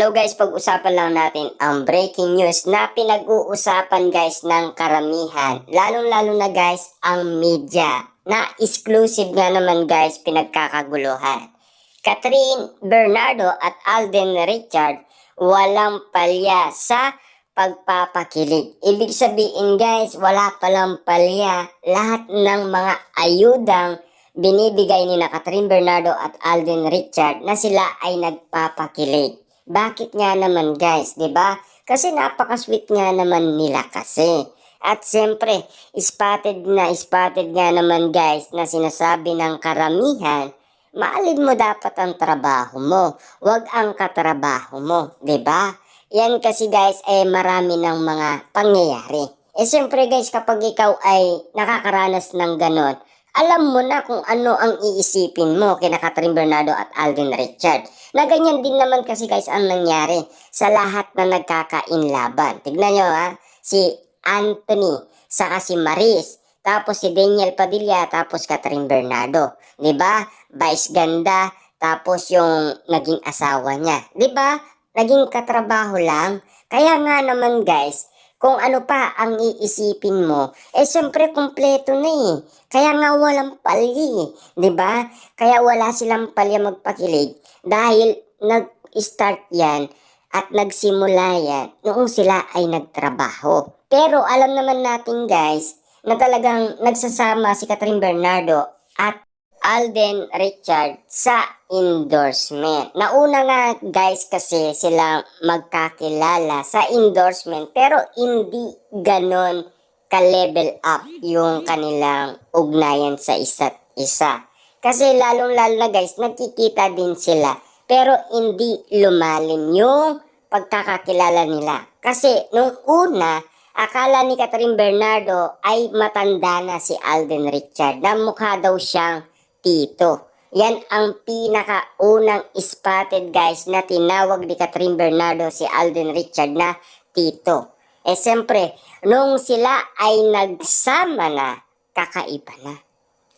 Hello guys, pag-usapan lang natin ang breaking news na pinag-uusapan guys ng karamihan. Lalong-lalo na guys ang media na exclusive nga naman guys pinagkakaguluhan. Catherine Bernardo at Alden Richard walang palya sa pagpapakilig. Ibig sabihin guys, wala palang palya lahat ng mga ayudang binibigay ni Catherine Bernardo at Alden Richard na sila ay nagpapakilig. Bakit nga naman guys, 'di ba? Kasi napaka-sweet nga naman nila kasi. At siyempre, spotted nga naman guys na sinasabi ng karamihan, maalin mo dapat ang trabaho mo, wag ang katrabaho mo, 'di ba? Yan kasi guys marami ng mga pangyayari. Siyempre guys, kapag ikaw ay nakakaranas ng ganon, alam mo na kung ano ang iisipin mo kina Catherine Bernardo at Alden Richard. Na ganyan din naman kasi guys ang nangyari sa lahat na nagkakainlaban. Tignan nyo si Anthony, saka si Maris, tapos si Daniel Padilla, tapos Catherine Bernardo. Diba? Vice ganda, tapos yung naging asawa niya. Diba? Naging katrabaho lang. Kaya nga naman guys, kung ano pa ang iisipin mo, syempre kumpleto na Kaya nga walang palya diba? Kaya wala silang palya magpakilig dahil nag-start yan at nagsimula yan noong sila ay nagtrabaho. Pero alam naman natin guys, na talagang nagsasama si Catherine Bernardo at Alden Richard sa endorsement. Nauna nga guys kasi sila magkakilala sa endorsement pero hindi ganon ka-level up yung kanilang ugnayan sa isa't isa. Kasi lalong-lalo na guys, nagkikita din sila pero hindi lumalim yung pagkakakilala nila. Kasi nung una, akala ni Catherine Bernardo ay matanda na si Alden Richard na mukha daw siyang tito. Yan ang pinakaunang spotted guys na tinawag ni Catherine Bernardo si Alden Richard na tito. Siyempre, nung sila ay nagsama na, kakaiba na.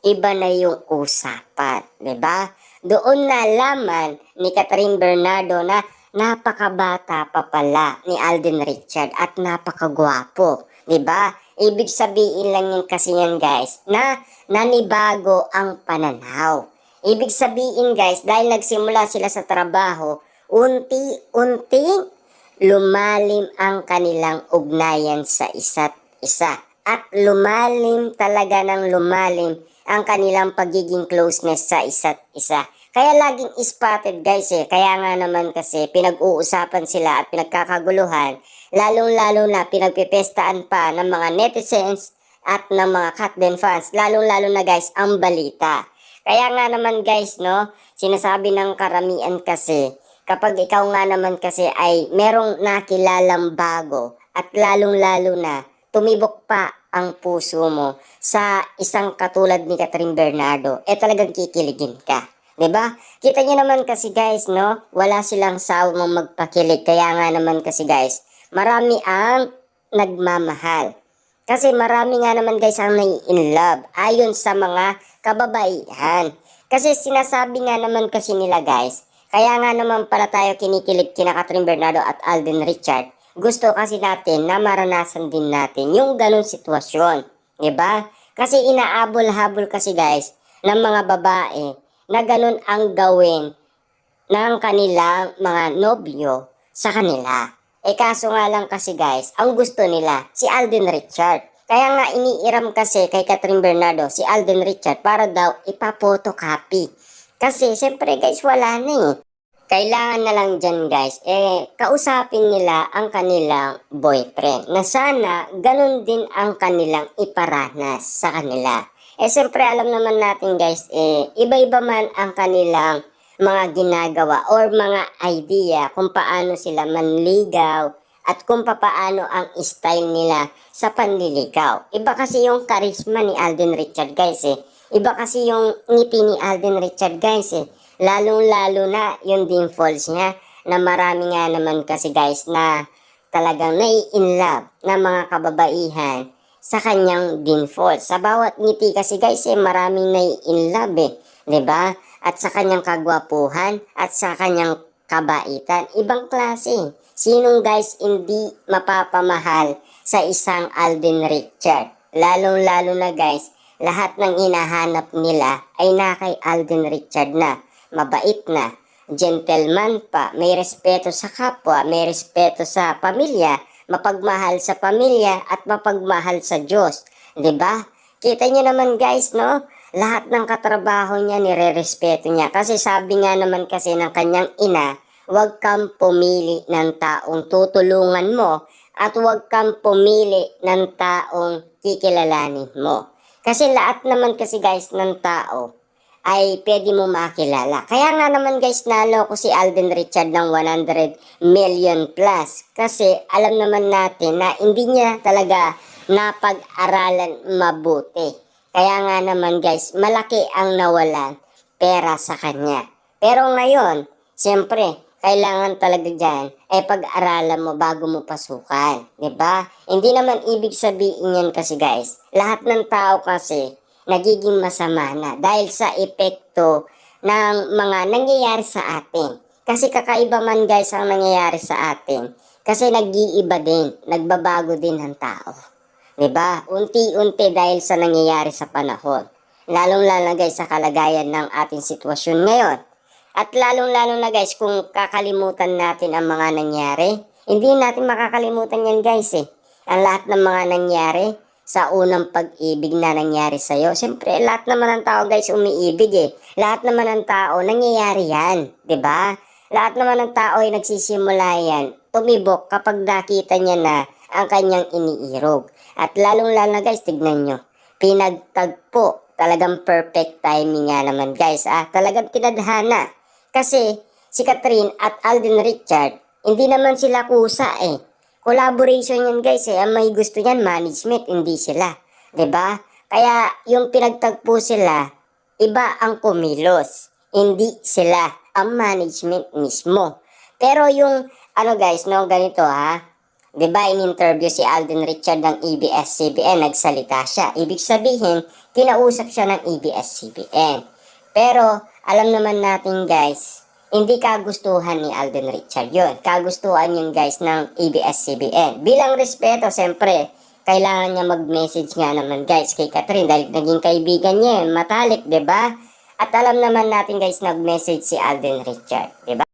Iba na yung usapan, 'di ba? Doon nalaman ni Catherine Bernardo na napakabata pa pala ni Alden Richard at napakagwapo, 'di ba? Ibig sabihin lang yun kasi yan guys na nanibago ang pananaw. Ibig sabihin guys, dahil nagsimula sila sa trabaho, unti-unting lumalim ang kanilang ugnayan sa isa't isa. At lumalim talaga ng lumalim ang kanilang pagiging closeness sa isa't isa. Kaya laging spotted guys Kaya nga naman kasi pinag-uusapan sila at pinagkakaguluhan. Lalong-lalo na pinagpipestaan pa ng mga netizens at ng mga Katden fans. Lalong-lalo na guys ang balita. Kaya nga naman guys sinasabi ng karamihan kasi kapag ikaw nga naman kasi ay merong nakilalang bago at lalong-lalo na tumibok pa ang puso mo sa isang katulad ni Catherine Bernardo, talagang kikiligin ka. 'Di ba? Kita niyo naman kasi guys wala silang sawang magpakilig. Kaya nga naman kasi guys, marami ang nagmamahal. Kasi marami nga naman guys ang nai-in love ayon sa mga kababaihan. Kasi sinasabi nga naman kasi nila guys, kaya nga naman pala tayo kinikilig kina Catherine Bernardo at Alden Richard. Gusto kasi natin na maranasan din natin yung ganun sitwasyon. 'Di ba? Kasi inaabol-habol kasi guys ng mga babae na ganun ang gawin ng kanilang mga nobyo sa kanila. Kaso nga lang kasi guys, ang gusto nila si Alden Richard. Kaya nga iniiram kasi kay Catherine Bernardo si Alden Richard para daw ipapotocopy. Kasi siyempre guys wala na Kailangan na lang dyan guys, kausapin nila ang kanilang boyfriend na sana ganun din ang kanilang iparanas sa kanila. Siyempre alam naman natin guys, iba-iba man ang kanilang mga ginagawa or mga idea kung paano sila manligaw at kung paano ang style nila sa panliligaw. Iba kasi yung charisma ni Alden Richard guys Iba kasi yung ngiti ni Alden Richard guys Lalong-lalo na yung dimples niya na marami nga naman kasi guys na talagang nai-in love na mga kababaihan sa kanyang dimples. Sa bawat ngiti kasi guys maraming nai-in love 'di ba? At sa kanyang kagwapuhan at sa kanyang kabaitan. Ibang klase. Sinong guys hindi mapapamahal sa isang Alden Richard? Lalong-lalo na guys, lahat ng hinahanap nila ay na kay Alden Richard na. Mabait na, gentleman pa, may respeto sa kapwa, may respeto sa pamilya, mapagmahal sa pamilya at mapagmahal sa Diyos. 'Di ba? Kita niyo naman guys, no? Lahat ng katrabaho niya nire-respeto niya. Kasi sabi nga naman kasi ng kanyang ina, huwag kang pumili ng taong tutulungan mo at huwag kang pumili ng taong kikilalanin mo. Kasi lahat naman kasi guys ng tao ay pwede mo makilala. Kaya nga naman guys, naloko si Alden Richard ng 100 million plus. Kasi alam naman natin na hindi niya talaga napag-aralan mabuti. Kaya nga naman guys, malaki ang nawalan pera sa kanya. Pero ngayon, siyempre, kailangan talaga dyan ay pag-aralan mo bago mo pasukan. 'Di ba? Hindi naman ibig sabihin yan kasi guys. Lahat ng tao kasi nagiging masama na dahil sa epekto ng mga nangyayari sa atin. Kasi kakaiba man guys ang nangyayari sa atin. Kasi nag-iiba din, nagbabago din ang tao. 'Di ba? Unti-unti dahil sa nangyayari sa panahon. Lalong-lalo guys sa kalagayan ng ating sitwasyon ngayon. At lalong-lalo na guys, kung kakalimutan natin ang mga nangyari, hindi natin makakalimutan yan guys eh. Ang lahat ng mga nangyari sa unang pag-ibig na nangyari sa'yo. Siyempre, lahat naman ng tao guys umiibig eh. Lahat naman ng tao nangyayari yan. 'Di ba? Lahat naman ng tao ay nagsisimula yan. Tumibok kapag nakita niya na ang kanyang iniirog. At lalong-lalo na guys, tignan nyo. Pinagtagpo. Talagang perfect timing nga naman guys. Talagang tinadhana. Kasi si Catherine at Alden Richard, hindi naman sila kusa eh. Collaboration yan guys eh. Ang may gusto niyan, management, hindi sila. 'Di ba? Kaya yung pinagtagpo sila, iba ang kumilos. Hindi sila ang management mismo. Pero yung, guys, no, ganito 'di ba, in-interview si Alden Richard ng ABS-CBN, nagsalita siya. Ibig sabihin, kinausap siya ng ABS-CBN. Pero, alam naman natin guys, hindi kagustuhan ni Alden Richard yun. Kagustuhan yun guys ng ABS-CBN. Bilang respeto, siyempre, kailangan niya mag-message nga naman guys kay Catherine dahil naging kaibigan niya, matalik, 'di ba? At alam naman natin guys, nag-message si Alden Richard, 'di ba?